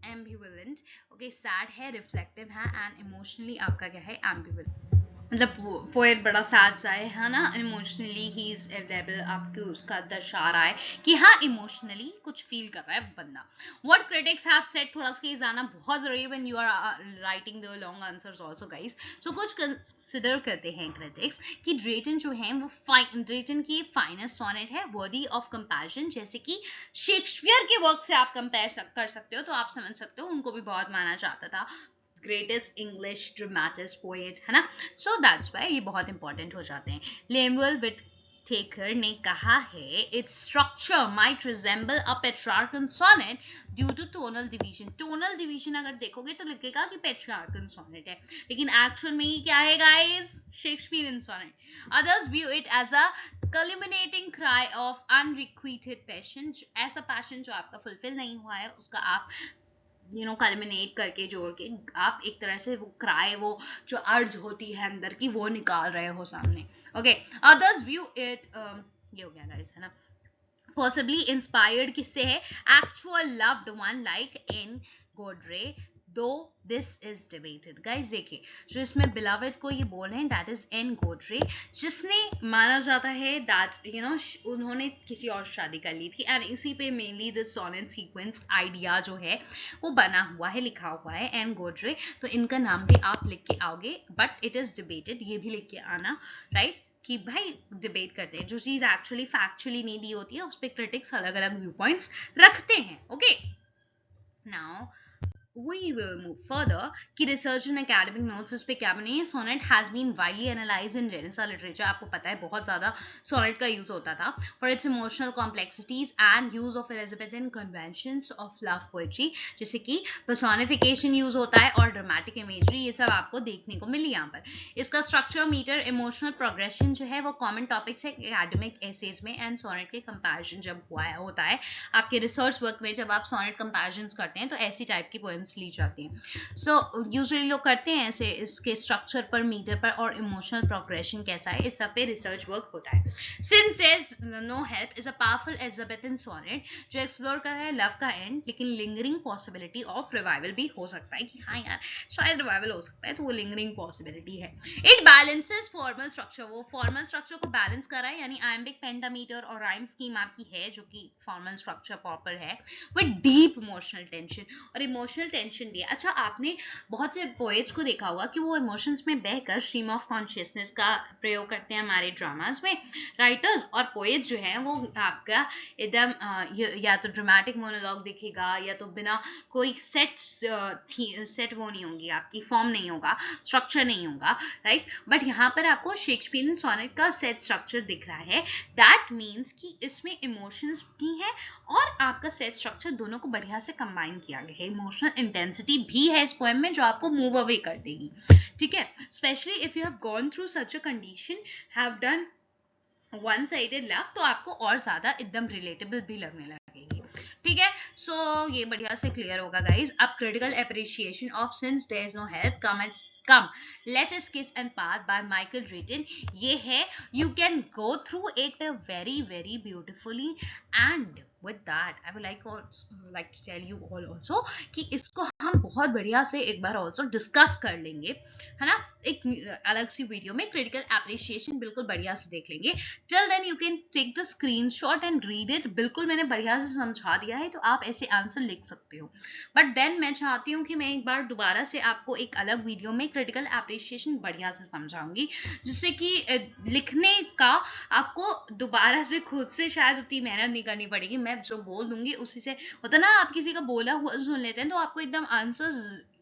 ambivalent, okay, sad है, रिफ्लेक्टिव है एंड इमोशनली आपका क्या है, एम्बिवेलेंट। मतलब पोएट बड़ा सैड सा है ना, इमोशनली ही इज अवेलेबल, आपको उसका दर्शा रहा है कि हाँ इमोशनली कुछ फील कर रहा है बंदा. व्हाट क्रिटिक्स हैव सेड, थोड़ा सा जाना बहुत जरूरी है when you are writing the long answers also guys. So कुछ कंसिडर करते हैं क्रिटिक्स कि ड्रेटन जो है वो ड्रेटन की फाइनेस्ट सोनेट है, वर्दी ऑफ कंपैशन. जैसे कि शेक्सपियर के वर्क से आप कंपेयर कर सकते हो, तो आप समझ सकते हो उनको भी बहुत माना जाता था, ग्रेटेस्ट इंग्लिश ड्रामेटिस्ट पोएट, है ना. सो दैट्स वाई ये बहुत इंपॉर्टेंट हो जाते हैं. लेमुएल विथ टेकर ने कहा है its structure might resemble a Petrarchan sonnet due to tonal division. Tonal division अगर देखोगे तो लिखेगा कि पेट्रार्कन सोनेट है, लेकिन एक्चुअल में ये क्या है guys, Shakespearean sonnet. Others view it as a culminating cry of unrequited passion. ऐसा पैशन जो आपका फुलफिल नहीं हुआ है उसका आप कल्मिनेट करके जोड़ के आप एक तरह से वो क्राई, वो जो अर्ज होती है अंदर की, वो निकाल रहे हो सामने. ओके, अदर्स व्यू इट, ये हो गया गाइस, है ना. possibly inspired किससे है, actual loved one like in Godre, though this is debated. guys देखिए, जो इसमें beloved को ये बोल रहे हैं that is in Godre, जिसने माना जाता है that उन्होंने किसी और शादी कर ली थी, एंड इसी पे mainly the sonnet sequence idea जो है वो बना हुआ है, लिखा हुआ है एन गोड्रे. तो इनका नाम भी आप लिख के आओगे, बट इट इज डिबेटेड, ये भी लिख के आना, राइट. कि भाई डिबेट करते हैं, जो चीज एक्चुअली फैक्चुअली नहीं दी होती है उस पर क्रिटिक्स अलग अलग व्यू पॉइंट्स रखते हैं. Okay, now we will move further कि research and academic notes इस पे क्या बनी है. sonnet has been widely analyzed in Renaissance literature. आपको पता है बहुत ज़्यादा sonnet का यूज होता था for its emotional complexities and use of Elizabethan conventions of love poetry, जैसे कि personification यूज होता है और dramatic imagery, ये सब आपको देखने को मिली यहाँ पर. इसका structure, meter, emotional progression जो है वो common topics है academic essays में, and sonnet के comparison जब होता है आपके research work में, जब आप sonnet comparisons करते हैं तो ऐसी टाइप की poems ली जाती हैं. सो यूजुअली लोग करते हैं ऐसे, इसके स्ट्रक्चर पर, मीटर पर और इमोशनल प्रोग्रेशन कैसा है, इस सब पे रिसर्च वर्क होता है. Since there's no help is a powerful Elizabethan sonnet जो एक्सप्लोर कर रहा है लव का एंड, लेकिन लिंगरिंग पॉसिबिलिटी ऑफ रिवाइवल भी हो सकता है कि हाँ यार शायद रिवाइवल हो सकता है, तो वो लिंगरिंग पॉसिबिलिटी है. इट बैलेंसेस फॉर्मल स्ट्रक्चर, वो फॉर्मल स्ट्रक्चर को बैलेंस कर रहा है, यानी आयम्बिक, पेंटामीटर और राइम स्कीम आपकी है जो कि फॉर्मल स्ट्रक्चर प्रॉपर है, विद डीप इमोशनल टेंशन. और इमोशनल टेंशन भी है. अच्छा, आपने बहुत से पोएट्स को देखा होगा कि वो इमोशंस में बहकर स्ट्रीम ऑफ कॉन्शियसनेस का प्रयोग करते हैं हमारे ड्रामास में, राइटर्स. और पोएट्स जो हैं वो आपका एकदम या तो ड्रामेटिक मोनोलॉग दिखेगा, या तो बिना कोई सेट वो नहीं होगी, आपकी फॉर्म नहीं होगा, स्ट्रक्चर नहीं होगा, राइट. बट यहाँ पर आपको शेक्सपियरियन सोनेट का सेट स्ट्रक्चर दिख रहा है. दैट मीन्स कि इसमें इमोशंस भी है और आपका सेट स्ट्रक्चर दोनों को बढ़िया से कंबाइन किया गया है. इमोशनल इंटेंसिटी भी है इस पोएम में जो आपको मूव अवे कर देगी, ठीक है. Specially if you have gone through such a condition, have done one sided love, तो आपको और ज्यादा एकदम रिलेटेबल भी लगने लगेगी, ठीक है. सो ये बढ़िया से क्लियर होगा गाइज. अब critical appreciation of since there is no help, come let's us kiss and part by Michael Drayton. ये है, you can go through it very very beautifully, and with that I would like to tell you all also कि इसको हम बहुत बढ़िया से एक बार also discuss कर लेंगे, है ना, एक अलग सी वीडियो में. क्रिटिकल एप्रिसिएशन बिल्कुल बढ़िया से देख लेंगे. Till then you can take the screenshot and read it. बिल्कुल मैंने बढ़िया से समझा दिया है, तो आप ऐसे आंसर लिख सकते हो. बट देन मैं चाहती हूँ कि मैं एक बार दोबारा से आपको एक अलग वीडियो में क्रिटिकल एप्रिसिएशन बढ़िया से समझाऊंगी, जिससे कि लिखने का आपको दोबारा से खुद से शायद उतनी मेहनत नहीं करनी पड़ेगी. मैं जो बोल दूंगी उसी से होता ना, आप किसी का बोला हुआ सुन लेते हैं तो आपको एकदम आंसर्स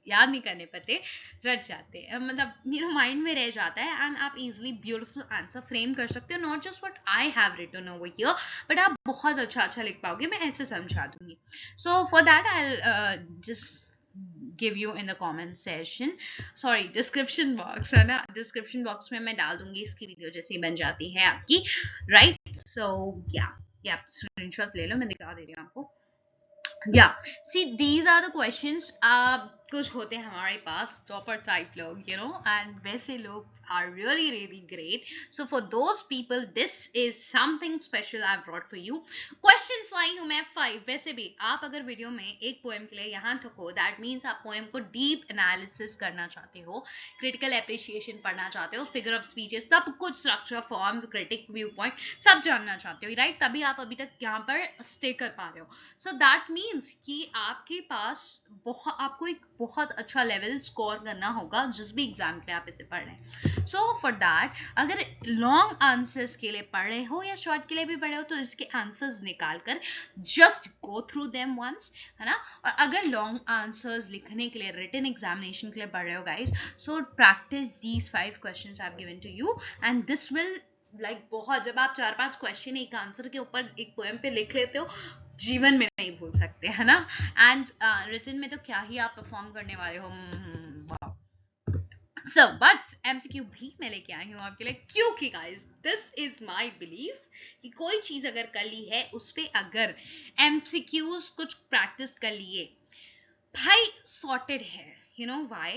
याद नहीं करने पड़ते, रट जाते हैं, मतलब माइंड में रह जाता है, एंड आप इजीली ब्यूटीफुल आंसर फ्रेम कर सकते हो. Not just what I have written over here, but आप बहुत अच्छा लिख पाओगे. मैं ऐसे समझा दूंगी. So for that I just give you in the comment section, sorry description box, है ना. description box में मैं डाल दूंगी इसकी वीडियो जैसे ही बन जाती है आपकी, right. so yeah screenshot ले लो, मैं दिखा दे रही हूँ आपको. see these are the questions. कुछ होते हैं हमारे पास टॉपर टाइप लोग, and वैसे लोग are really really great. So for those people, this is something special I brought for you. Questions लाई हूँ मैं 5. वैसे भी आप अगर वीडियो में एक पोएम के लिए यहाँ तक हो, दैट मीन्स आप पोएम को डीप एनालिसिस करना चाहते हो, क्रिटिकल एप्रिसिएशन पढ़ना चाहते हो, फिगर ऑफ स्पीचेस, सब कुछ, structure, forms, critic, view point, सब जानना चाहते हो, राइट? तभी आप अभी तक यहाँ पर स्टे कर पा रहे हो. सो दैट मीन्स कि आपके पास आपको एक बहुत अच्छा लेवल स्कोर करना होगा जिस भी एग्जाम के लिए आप इसे पढ़ रहे हैं. सो फॉर दैट, अगर लॉन्ग आंसर्स के लिए पढ़ रहे हो या शॉर्ट के लिए भी पढ़े हो, तो इसके आंसर्स निकाल कर just go through them once, है ना? और अगर लॉन्ग आंसर्स लिखने के लिए, रिटन एग्जामिनेशन के लिए पढ़ रहे हो guys, so practice these 5 questions I have given to you, and this will like बहुत, जब आप 4-5 क्वेश्चन एक आंसर के ऊपर एक पोएम पे लिख लेते हो, जीवन में नहीं भूल सकते, है ना? एंड रिटन में तो क्या ही आप परफॉर्म करने वाले हो. सो बट एमसीक्यू भी मैं लेके आई हूँ आपके लिए, क्योंकि guys this is my belief कि कोई चीज अगर कर ली है, उस पे अगर एमसीक्यूज कुछ प्रैक्टिस कर लिए, भाई सॉर्टेड है. You know why?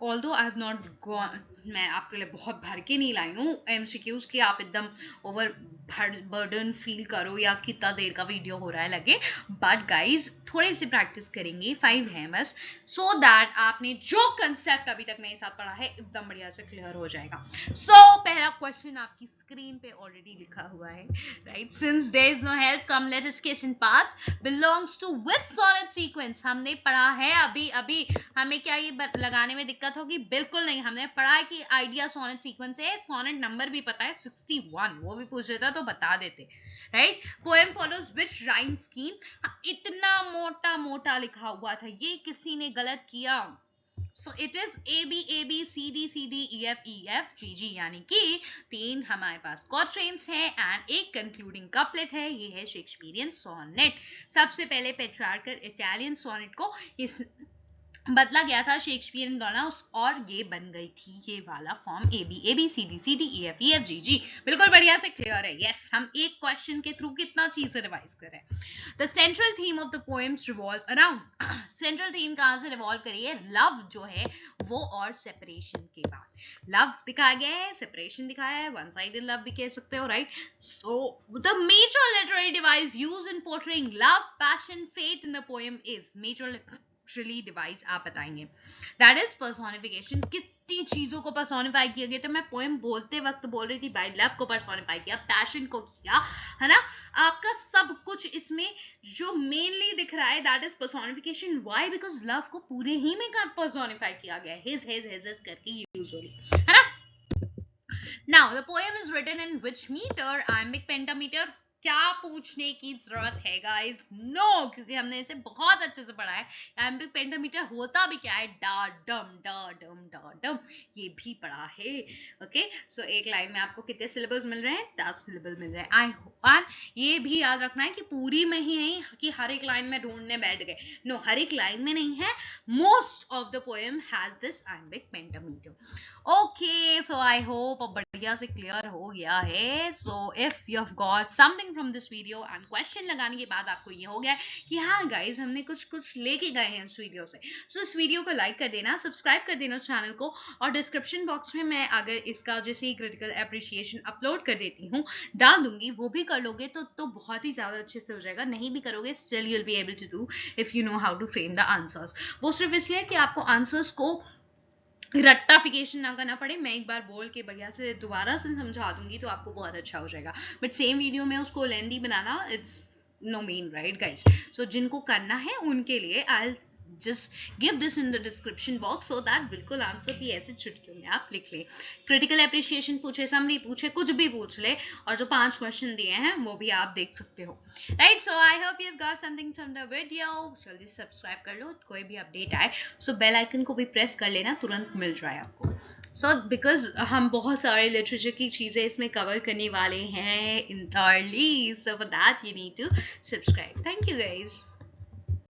Although I have not gone, मैं आपके लिए बहुत भर के नहीं लाई हूँ MCQs कि आप एकदम ओवर बर्डन फील करो या कितना देर का वीडियो हो रहा है लगे, बट गाइज थोड़े से प्रैक्टिस करेंगे, 5 हैं बस, सो दैट आपने जो कंसेप्ट अभी तक मेरे साथ पढ़ा है एकदम बढ़िया से क्लियर हो जाएगा. सो पहला क्वेश्चन आपकी स्क्रीन पे ऑलरेडी लिखा हुआ है, right? Since there is no help, come let us question part belongs to which sonnet sequence. हमने पढ़ा है अभी अभी, हमें क्या ये लगाने में दिक्कत होगी? बिल्कुल नहीं. हमने पढ़ा है कि आइडिया सोनेट सीक्वेंस है, सोनेट नंबर भी पता है 61, वो भी पूछ देता तो बता देते, राइट? पोएम फॉलोज विच राइम स्कीम. इतना मोटा मोटा लिखा हुआ था, ये किसी ने गलत किया. So it is A B A B C D C D E F E F G G, यानी कि 3 हमारे पास quatrains है एंड एक कंक्लूडिंग कपलेट है. ये है शेक्सपियरियन सोनेट. सबसे पहले पेट्रार्कल इटालियन सोनेट को इस बदला गया था शेक्सपियरियन द्वारा, और ये बन गई थी ये वाला form A B C D C D E F E F G G. बिल्कुल बढ़िया से क्लियर है. यस, हम एक क्वेश्चन के थ्रू कितना चीज रिवाइज कर रहे हैं. The central theme of the poems revolve around. Central theme कहाँ से रिवॉल्व करी है? लव जो है वो, और सेपरेशन के बाद लव दिखाया गया है, सेपरेशन दिखाया है, वन साइडेड लव भी कह सकते हो, right? So the major literary device used in portraying love, passion, fate in the poem is major device आप बताएंगे. That is personification. कितनी चीजों को पर्सोनिफाई किया गया था. मैं पोएम बोलते वक्त बोल रही थी भाई, लव को पर्सोनिफाई किया, पैशन को किया, है ना? आपका सब कुछ इसमें जो मेनली दिख रहा है that is personification. Why? Because love को पूरे ही में पर्सोनिफाई किया गया है, हिज करके यूजुअली, है ना? Now the poem is written in which meter? Iambic pentameter. क्या पूछने की जरूरत है गाइस? नो, क्योंकि हमने इसे बहुत अच्छे से पढ़ा है. एम्बिक पेंटामीटर होता भी क्या है? डा डम डा डम डा डम, ये भी पढ़ा है. ओके, सो एक लाइन में आपको कितने सिलेबल्स मिल रहे हैं? 10 सिलेबल मिल रहे हैं. एंड ये भी याद रखना है कि पूरी में ही नहीं कि हर एक लाइन में ढूंढने बैठ गए. नो, हर एक लाइन में नहीं है. Most of the poem has this iambic pentameter. Okay, so I hope अब बढ़िया से क्लियर हो गया है. So if you have got something from this video and question लगाने के बाद आपको ये हो गया कि हाँ गाइज हमने कुछ लेके गए हैं इस वीडियो से, सो इस वीडियो को लाइक कर देना, सब्सक्राइब कर देना चैनल को, और डिस्क्रिप्शन बॉक्स में मैं अगर इसका जैसे ही क्रिटिकल एप्रिसिएशन अपलोड कर देती हूँ डाल दूंगी, वो भी कर लोगे तो बहुत ही ज्यादा अच्छे से हो जाएगा. नहीं भी करोगे still you will be able to do if you know how to frame the answers. वो सिर्फ इसलिए कि आपको आंसर्स को रट्टाफिकेशन ना करना पड़े. मैं एक बार बोल के बढ़िया से दोबारा से समझा दूंगी तो आपको बहुत अच्छा हो जाएगा, बट सेम वीडियो में उसको लेंदी बनाना it's no mean, right guys? So जिनको करना है उनके लिए I just give this in the description box so that बिल्कुल आंसर भी ऐसे चुटकियों में आप लिख लें. क्रिटिकल एप्रिसिएशन पूछे, समरी पूछे, कुछ भी पूछ ले, और जो 5 क्वेश्चन दिए हैं वो भी आप देख सकते हो, right? So I hope you have got something from the video. जल्दी सब्सक्राइब कर लो, कोई भी अपडेट आए सो बेल आइकन को भी प्रेस कर लेना, तुरंत मिल जाए आपको. सो बिकॉज हम बहुत सारे लिटरेचर की चीजें इसमें कवर करने वाले हैं entirely, so for that you need to subscribe. Thank you guys.